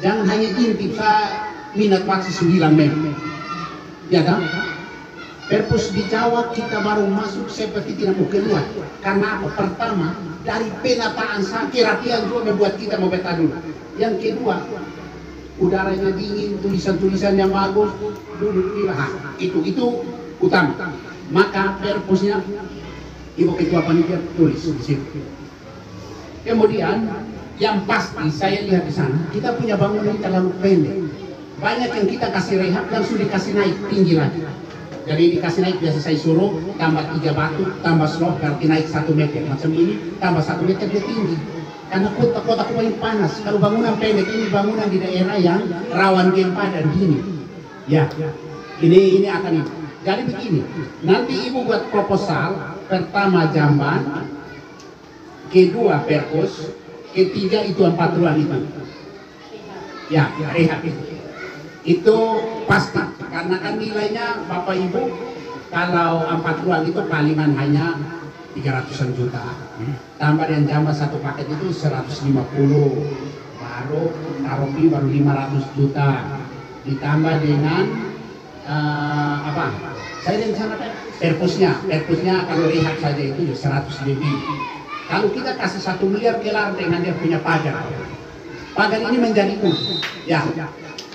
Jangan hanya intip saya minat waktu 9 Mei. Ya kan? Perpus di Jawa kita baru masuk seperti tidak mau keluar. Karena apa? Pertama, dari penataan kerapian juga membuat kita mau betah dulu. Yang kedua, udaranya dingin, tulisan-tulisan yang bagus, duduk di lahan. Itu utama. Maka perpusnya Ibu Ketua Panitia tulis di situ. Kemudian yang pasti saya lihat di sana, kita punya bangunan terlalu pendek. Banyak yang kita kasih rehab langsung dikasih naik tinggi lagi. Jadi dikasih naik, biasa saya suruh tambah 3 batu, tambah slop, berarti naik 1 meter. Macam ini tambah 1 meter dia tinggi. Karena kota paling panas. Kalau bangunan pendek ini bangunan di daerah yang rawan gempa dan dingin. Ya, ini akan itu. Jadi begini, nanti Ibu buat proposal, pertama jamban, kedua perpus, ketiga itu 4 ruang itu. Ya, rehab itu pasti, karena kan nilainya Bapak Ibu kalau 4 ruang itu palingan hanya 300-an juta. Tambah dengan jamban satu paket itu 150, baru taruhi baru 500 juta. Ditambah dengan saya yang sana perpusnya kalau rehab saja itu 100 lebih. Kalau kita kasih 1 miliar kelar dengan dia punya pagar ini menjadi ya.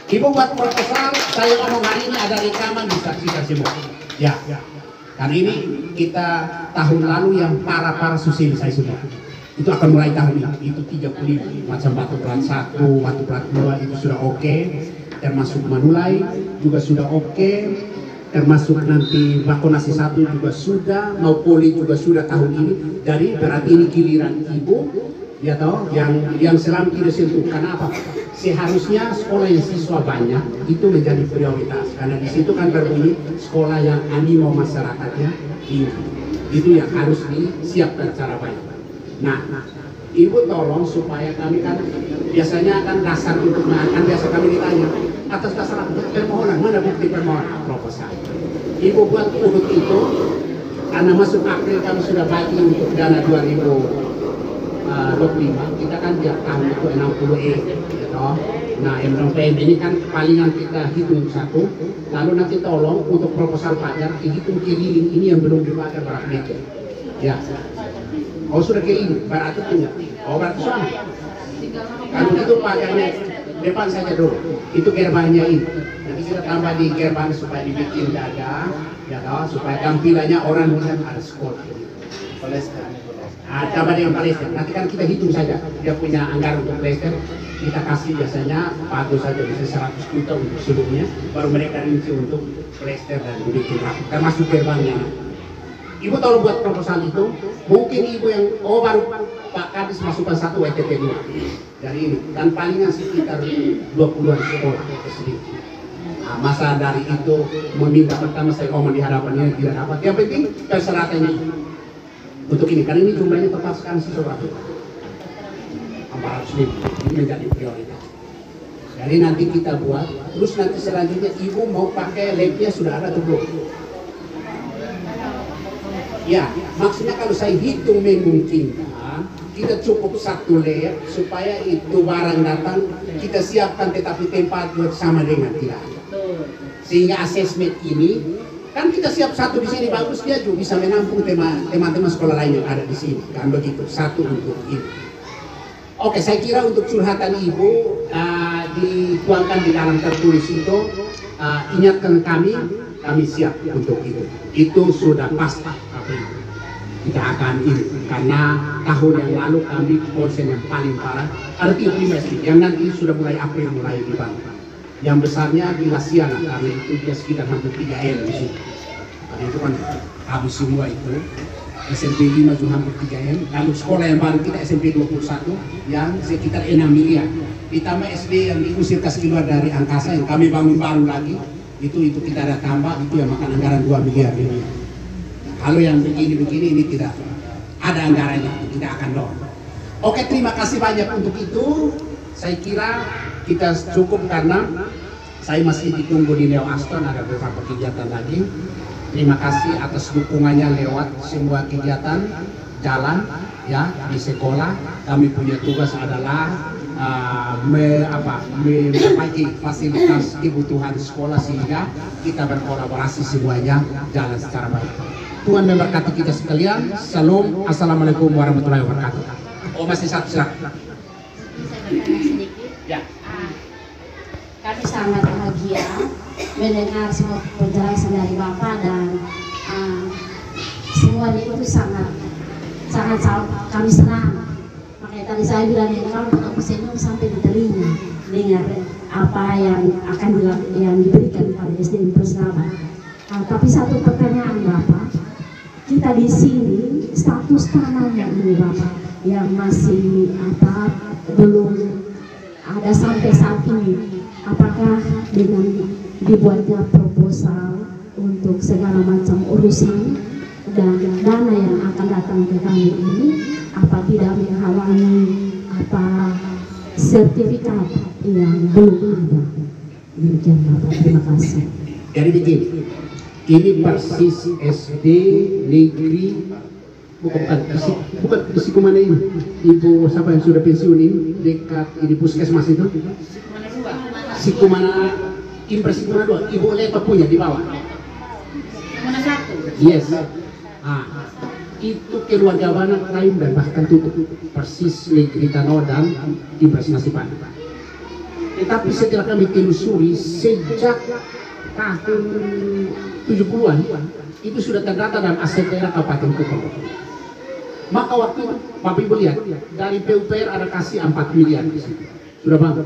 Ibu buat proposal, saya ngomong hari ini ada rekaman disaksikan semua. Ya. Karena ini kita tahun lalu yang para susil saya sudah. Itu akan mulai tahun ini. Itu 35 macam batu plat 1, batu plat 2 itu sudah oke. Termasuk Manulai juga sudah oke. Termasuk nanti Bakonasi 1 juga sudah, mau poli juga sudah tahun ini. Jadi berarti ini giliran Ibu, ya toh, yang selama tidak sentuh. Karena apa? Seharusnya sekolah yang siswa banyak itu menjadi prioritas, karena di situ kan berbunyi sekolah yang animo masyarakatnya tinggi. Itu yang harus disiapkan secara baik. Nah, Ibu tolong supaya kami kan biasanya kan dasar untuk kan biasa kami ditanya atas dasar permohonan, mana bukti permohonan proposal. Ibu buat urut itu, karena masuk April kami sudah bagi untuk dana 2025 25 kita kan tiap tahun itu 60 gitu. Nah MPM ini kan palingan kita hitung satu, lalu nanti tolong untuk proposal pagar dihitung keliling ini yang belum dipakai berapa meter ya. Oh sudah keliling, berarti enggak? Oh berarti soalnya kalau itu pagarnya depan saja dulu, itu gerbangnya ini. Nanti kita tambah di gerbang supaya dibikin dada, ya toh, supaya tampilannya orang bisa ada sekolah. Polester. Tambah dengan polester. Nanti kan kita hitung saja, dia punya anggaran untuk polester. Kita kasih biasanya bagus saja bisa 100 juta untuk seluruhnya, baru mereka rinci untuk polester dan dibikin rapi, termasuk gerbangnya. Ibu tolong buat proposal itu. Mungkin ibu yang baru Pak Kadis masukkan satu WTP 2 dari ini, dan palingan sekitar 20-an sekolah sedikit. Nah, masa dari itu meminta pertama saya omong di hadapannya tidak dapat. Yang penting persyaratannya untuk ini, karena ini jumlahnya tepat sekarang siswa 400.000 ini menjadi prioritas. Jadi nanti kita buat, terus nanti selanjutnya ibu mau pakai labnya sudah ada tuh belum? Ya, maksudnya kalau saya hitung memungkinkan, kita cukup satu lab supaya itu barang datang kita siapkan, tetapi tempat buat sama dengan tidak ada. Sehingga asesmen ini kan kita siap satu di sini bagus, dia juga bisa menampung teman-teman sekolah lain yang ada di sini. Kan begitu, satu untuk ini. Oke, saya kira untuk curhatan ibu dituangkan di dalam tertulis itu, ingatkan kami siap untuk itu. Itu sudah pasti. Kita akan ini, karena tahun yang lalu kami konsen yang paling parah ada 35 yang nanti sudah mulai April mulai dibangun. Yang besarnya di Lasiana karena itu dia sekitar hampir 3M di sini. Karena itu kan habis semua itu. SMP 5 juga hampir 3M. Lalu sekolah yang baru kita SMP 21 yang sekitar 6 miliar. Ditambah SD yang diusir kasih keluar dari angkasa yang kami bangun baru lagi. Itu kita ada tambah, itu yang makan anggaran 2 miliar ini. Kalau yang begini-begini ini tidak ada anggarannya, tidak akan dorong. Oke, terima kasih banyak untuk itu. Saya kira kita cukup karena saya masih ditunggu di Neo Aston, ada beberapa kegiatan lagi. Terima kasih atas dukungannya lewat semua kegiatan jalan ya di sekolah. Kami punya tugas adalah memperbaiki fasilitas kebutuhan sekolah sehingga kita berkolaborasi semuanya jalan secara baik. Tuhan memberkati kita sekalian. Salam, assalamualaikum warahmatullahi wabarakatuh. Oh masih satu silakan. Sedikit. Ya. Kami sangat bahagia mendengar semua penjelasan dari Bapak dan semuanya itu sangat kami senang. Makanya tadi saya bilang kalau aku senyum sampai di telinga dengar apa yang akan yang diberikan pada SDN Persama. Tapi satu pertanyaan Bapak, kita di sini status tanahnya ini Bapak yang masih belum ada sampai saat ini, apakah dengan dibuatnya proposal untuk segala macam urusan dan dana yang akan datang ke kami ini, apa tidak menghalangi sertifikat yang belum ada? Demikian Bapak, terima kasih. Jadi begini, ini persis SD negeri bukan di Sikumana ini, ibu siapa yang sudah pensiun ini dekat ini puskesmas itu Sikumana Impres Sikumana 2, ibu Leto punya di bawah. Sikumana 1. Yes. Itu keluarga Bana Kaim dan bahkan tutup persis negeri Tano dan Impres Nasipan. Tetapi setelah kami telusuri sejak tahun 70-an itu sudah terdata dalam aset daerah Kabupaten Kupang. Maka waktu itu Bapak Ibu lihat dari PUPR ada kasih 4 miliar di situ. Sudah bang.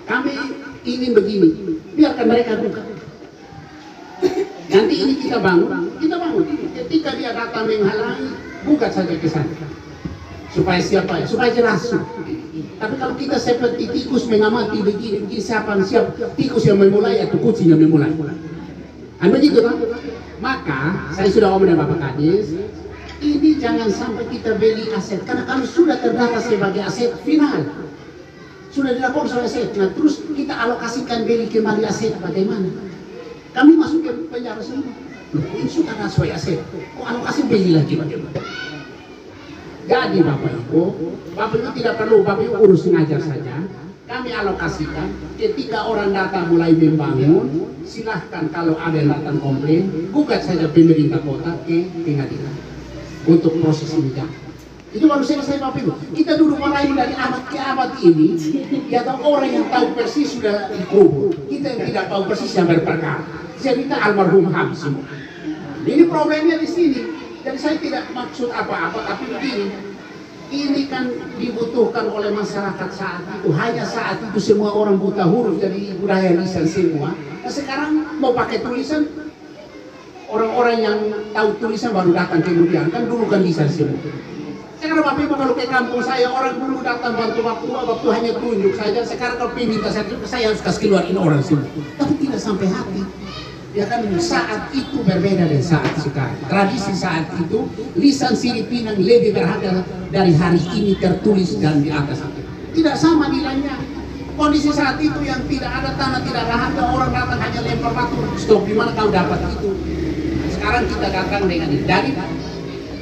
Kami ingin begini, biarkan mereka buka. Nanti ini kita bangun. Ketika dia datang menghalangi, buka saja ke sana. Supaya siapa ya? Supaya jelas. Tapi kalau kita seperti tikus mengamati begini siapa tikus yang memulai atau kucing yang memulai. Begitu kan? Maka saya sudah ngomong dengan Bapak Kadis, ini jangan sampai kita beli aset karena kami sudah terdata sebagai aset final. Sudah dilaporkan sebagai aset. Nah, terus kita alokasikan beli kembali aset bagaimana? Kami masuk ke penjara semua. Ini sudah sesuai aset. Kok alokasi beli lagi bagaimana? Jadi Bapak Ibu tidak perlu Bapak Ibu urus ngajar saja. Kami alokasikan ketika orang datang mulai membangun, silahkan kalau ada yang datang komplain, gugat saja pemerintah kota ke pengadilan untuk proses ini. Itu baru selesai Bapak Ibu. Kita duduk merayu dari abad ke abad ini, ya tahu orang yang tahu persis sudah dikubur. Kita yang tidak tahu persis yang berperkara. Cerita almarhum Ham semua. Ini problemnya di sini. Jadi saya tidak maksud apa-apa, tapi begini. Ini kan dibutuhkan oleh masyarakat saat itu. Hanya saat itu semua orang buta huruf, jadi budaya lisan semua. Nah sekarang mau pakai tulisan, orang-orang yang tahu tulisan baru datang kemudian. Kan dulu kan lisan semua. Sekarang Bapak Ibu kalau ke kampung saya, orang dulu datang waktu hanya tunjuk saja. Sekarang kalau minta saya harus kasih keluarin orang semua. Tapi tidak sampai hati. Ya kan saat itu berbeda dari saat sekarang. Tradisi saat itu lisan Sirih Pinang lebih berharga dari hari ini tertulis dan di atas itu. Tidak sama nilainya. Kondisi saat itu yang tidak ada tanah, tidak ada harga, orang datang hanya lempar batu. Stop, di mana kau dapat itu? Sekarang kita datang dengan ini. Jadi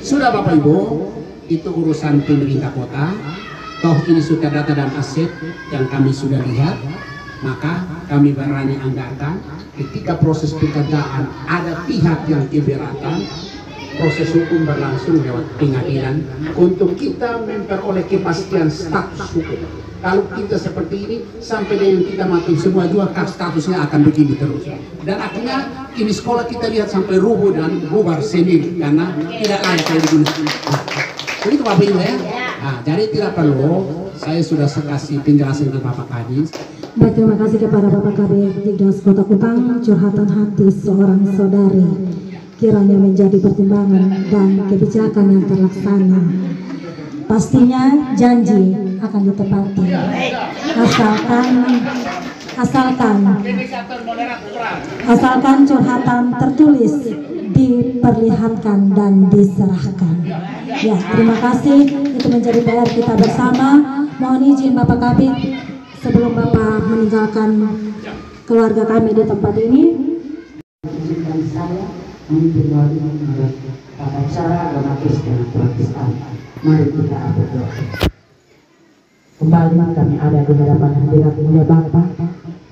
sudah Bapak Ibu, itu urusan pemerintah kota. Toh ini sudah data dan aset yang kami sudah lihat. Maka kami berani anggarkan ketika proses pengadaan ada pihak yang keberatan, proses hukum berlangsung lewat pengadilan untuk kita memperoleh kepastian status hukum. Kalau kita seperti ini sampai dengan kita mati semua juga statusnya akan begini terus. Dan akhirnya ini sekolah kita lihat sampai rubuh dan bubar sendiri karena tidak layak digunakan. Begitu Bapak Ibu ya. Nah, jadi tidak perlu saya sudah kasih penjelasan ke Bapak Kadis. Baik, terima kasih kepada Bapak Kabid Digdas Kota Kupang. Curhatan hati seorang saudari kiranya menjadi pertimbangan dan kebijakan yang terlaksana. Pastinya janji akan ditepati. Asalkan curhatan tertulis diperlihatkan dan diserahkan. Ya, terima kasih. Itu menjadi PR kita bersama. Mohon izin Bapak Kabid, sebelum Bapak meninggalkan keluarga kami di tempat ini, izinkan saya memimpin doa ini menurut tata cara agama Kristen Protestan. Mari kita berdoa. Kembali kami ada di hadapan hadirat mulia Bapa.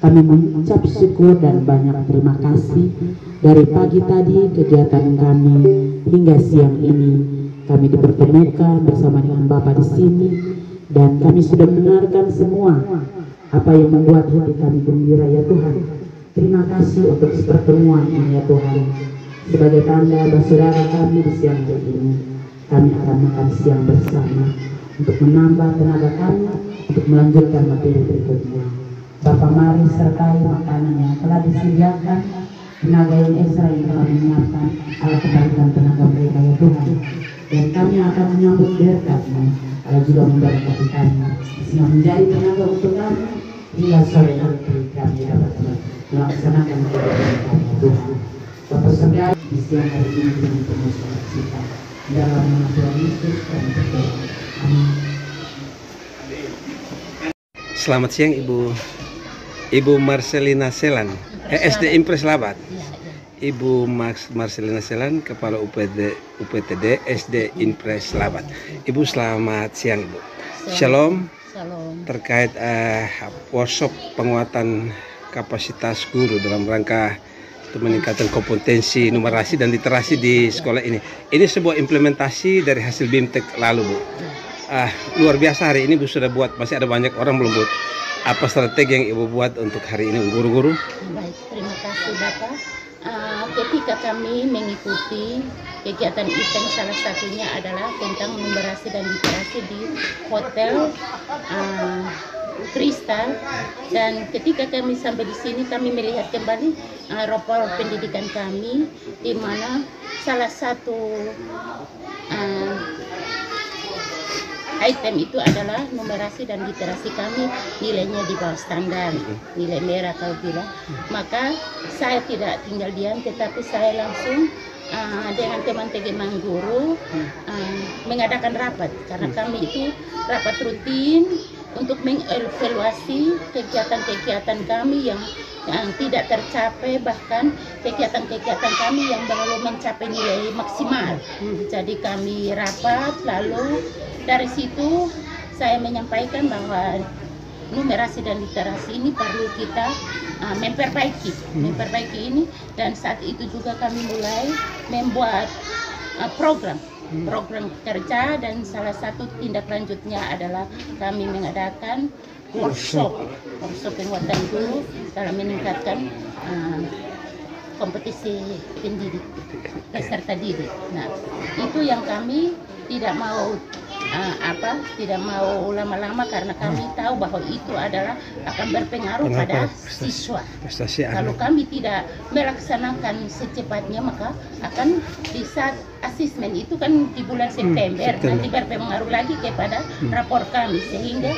Kami mengucap syukur dan banyak terima kasih dari pagi tadi kegiatan kami hingga siang ini. Kami dipertemukan bersama dengan Bapa di sini dan kami sudah mendengarkan semua apa yang membuat hati kami gembira ya Tuhan. Terima kasih untuk pertemuan ini ya Tuhan. Sebagai tanda bersaudara kami di siang hari ini, kami akan makan siang bersama untuk menambah tenaga kami untuk melanjutkan materi berikutnya. Bapak mari sertai makanan yang telah disediakan, tenaga yang Esra yang telah menyiapkan, Allah kembalikan tenaga mereka ya Tuhan. Dan kami akan menyambut berkat-Mu, Allah juga memberkati kami, sehingga menjadi tenaga untuk kami hingga sore nanti kami dapat melaksanakan kegiatan kami ya Tuhan. Bapak sekalian, di siang hari ini kami penuh sukacita dalam nama Tuhan Yesus kami berdoa. Amin. Selamat siang Ibu Marcelina Selan, SD Impres Labat. Ibu Marcelina Selan, Kepala UPTD SD Impres Labat. Ibu selamat siang Ibu. Shalom. Terkait workshop penguatan kapasitas guru dalam rangka untuk meningkatkan kompetensi numerasi dan literasi di sekolah ini. Ini sebuah implementasi dari hasil BIMTEK lalu Bu. Luar biasa hari ini Bu sudah buat, masih ada banyak orang belum buat. Apa strategi yang Ibu buat untuk hari ini guru-guru? Baik, terima kasih Bapak. Ketika kami mengikuti kegiatan event, salah satunya adalah tentang numerasi dan literasi di Hotel Kristal, dan ketika kami sampai di sini kami melihat kembali rapor pendidikan kami, di mana salah satu item itu adalah numerasi dan literasi kami nilainya di bawah standar, nilai merah kalau bilang. Maka saya tidak tinggal diam, tetapi saya langsung dengan teman-teman guru mengadakan rapat, karena kami itu rapat rutin untuk mengevaluasi kegiatan-kegiatan kami yang yang tidak tercapai, bahkan kegiatan-kegiatan kami yang belum mencapai nilai maksimal. Jadi kami rapat, lalu dari situ saya menyampaikan bahwa numerasi dan literasi ini perlu kita memperbaiki ini, dan saat itu juga kami mulai membuat program kerja, dan salah satu tindak lanjutnya adalah kami mengadakan workshop penguatan guru dalam meningkatkan kompetisi pendidik peserta didik. Nah, itu yang kami tidak mau lama-lama, karena kami tahu bahwa itu adalah akan berpengaruh pada siswa. Kalau kami tidak melaksanakan secepatnya, maka akan bisa asesmen itu kan di bulan September. Nanti berpengaruh lagi kepada rapor kami, sehingga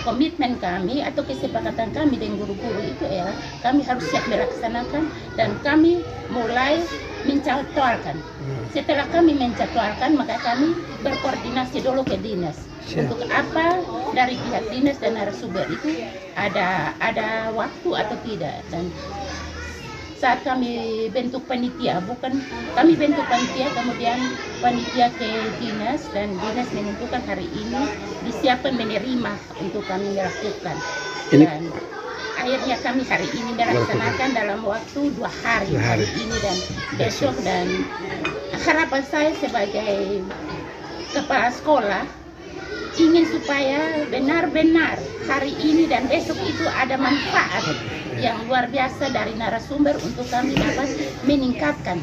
komitmen kami atau kesepakatan kami dengan guru-guru itu ya kami harus siap melaksanakan, dan kami mulai menjadwalkan. Setelah kami menjadwalkan, maka kami berkoordinasi dulu ke dinas. Untuk apa dari pihak dinas dan narasumber itu ada waktu atau tidak. Dan saat kami bentuk panitia, kemudian panitia ke dinas, dan dinas menentukan hari ini disiapkan menerima untuk kami melakukan. Dan akhirnya kami hari ini melaksanakan dalam waktu 2 hari, hari ini dan besok. Dan harapan saya sebagai kepala sekolah ingin supaya benar-benar hari ini dan besok itu ada manfaat yang luar biasa dari narasumber untuk kami dapat meningkatkan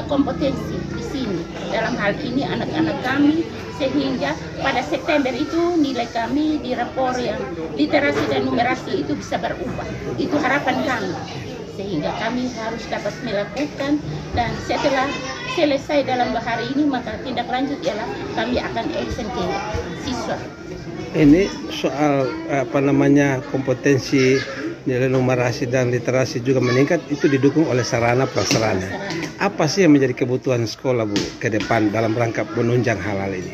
kompetensi di sini. Dalam hal ini anak-anak kami, sehingga pada September itu nilai kami di rapor yang literasi dan numerasi itu bisa berubah. Itu harapan kami, sehingga kami harus dapat melakukan, dan setelah selesai dalam 2 hari ini, maka tindak lanjut ialah kami akan eksen ke siswa. Ini soal kompetensi nilai numerasi dan literasi juga meningkat, itu didukung oleh sarana prasarana. Apa sih yang menjadi kebutuhan sekolah, Bu, ke depan dalam rangka menunjang hal-hal ini?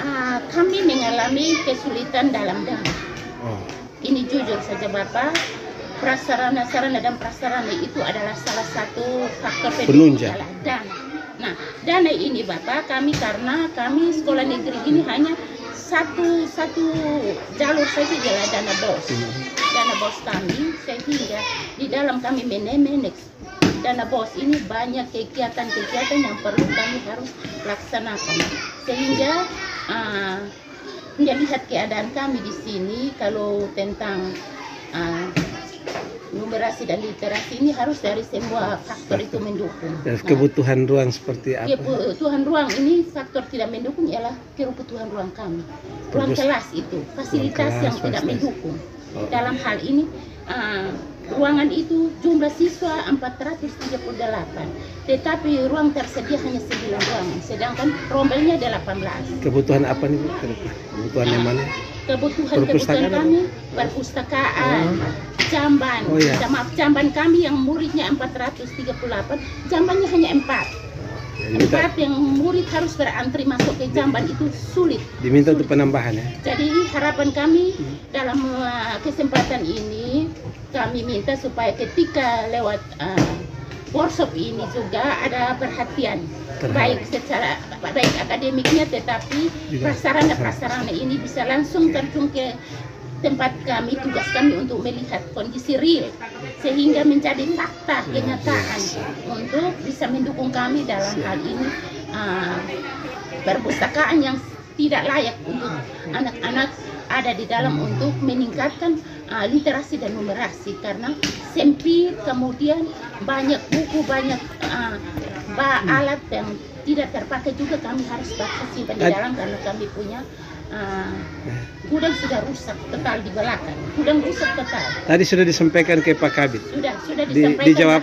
Kami mengalami kesulitan dalam dana. Ini jujur saja Bapak, sarana dan prasarana itu adalah salah satu faktor penunjang adalah dana. Nah, dana ini Bapak, karena kami sekolah negeri ini hanya satu jalur saja, adalah dana bos kami, sehingga di dalam kami manage dana bos ini banyak kegiatan-kegiatan yang perlu kami harus laksanakan, sehingga melihat keadaan kami di sini, kalau tentang numerasi dan literasi ini harus dari semua faktor itu mendukung. Dan kebutuhan ruang seperti apa? Kebutuhan ruang ini faktor tidak mendukung ialah kebutuhan ruang kami. Ruang kelas itu fasilitas yang tidak mendukung. Dalam hal ini ruangan itu jumlah siswa 438, tetapi ruang tersedia hanya 9 ruangan, sedangkan rombelnya 18. Kebutuhan apa nih, Bu? Kebutuhan yang mana? Kebutuhan kami perpustakaan, jamban. Jamban kami yang muridnya 438, jambannya hanya 4 yang murid harus berantri masuk ke jamban, itu sulit. Diminta untuk penambahan ya. Jadi harapan kami dalam kesempatan ini, kami minta supaya ketika lewat workshop ini juga ada perhatian, baik akademiknya, tetapi prasarana ini bisa langsung terjun ke tempat kami, tugas kami untuk melihat kondisi real, sehingga menjadi fakta kenyataan untuk bisa mendukung kami dalam hal ini perpustakaan yang tidak layak untuk anak-anak ada di dalam untuk meningkatkan literasi dan numerasi, karena sempit, kemudian banyak buku, banyak alat yang tidak terpakai juga kami harus simpan di dalam, karena kami punya gudang sudah rusak total di belakang. Gudang rusak total. Tadi sudah disampaikan ke Pak Kabit. Sudah disampaikan. Dijawab.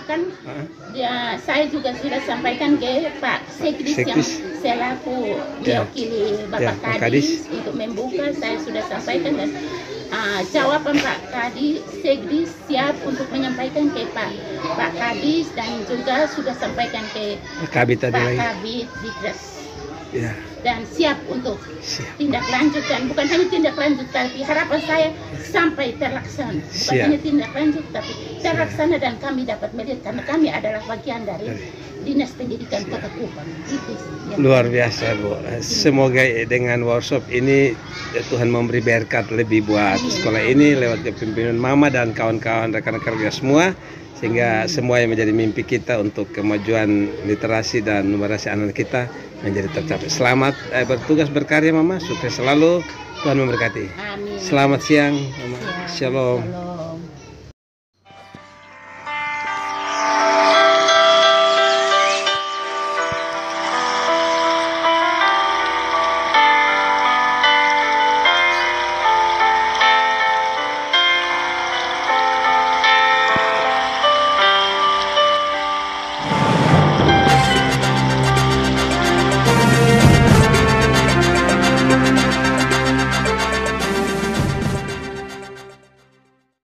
Saya juga sudah sampaikan ke Pak Sekdis yang selaku mewakili Bapak Kadis untuk membuka. Saya sudah sampaikan, dan jawaban Pak Kadis, Sekdis siap untuk menyampaikan ke Pak Kadis, dan juga sudah sampaikan ke Pak Kabit Dikres. Ya. dan siap untuk tindak lanjut, dan bukan hanya tindak lanjut tapi harapan saya sampai terlaksana, bukan hanya tindak lanjut tapi terlaksana dan kami dapat melihat karena kami adalah bagian dari Dinas Pendidikan Kota Kupang. Itu yang Luar biasa Bu. Semoga dengan workshop ini Tuhan memberi berkat lebih buat sekolah ini lewat kepemimpinan Mama dan kawan-kawan rekan-rekan kerja semua, sehingga semua yang menjadi mimpi kita untuk kemajuan literasi dan numerasi anak kita menjadi tercapai. Selamat bertugas berkarya Mama, sukses selalu, Tuhan memberkati. Amin. Selamat siang Mama. Shalom. Shalom.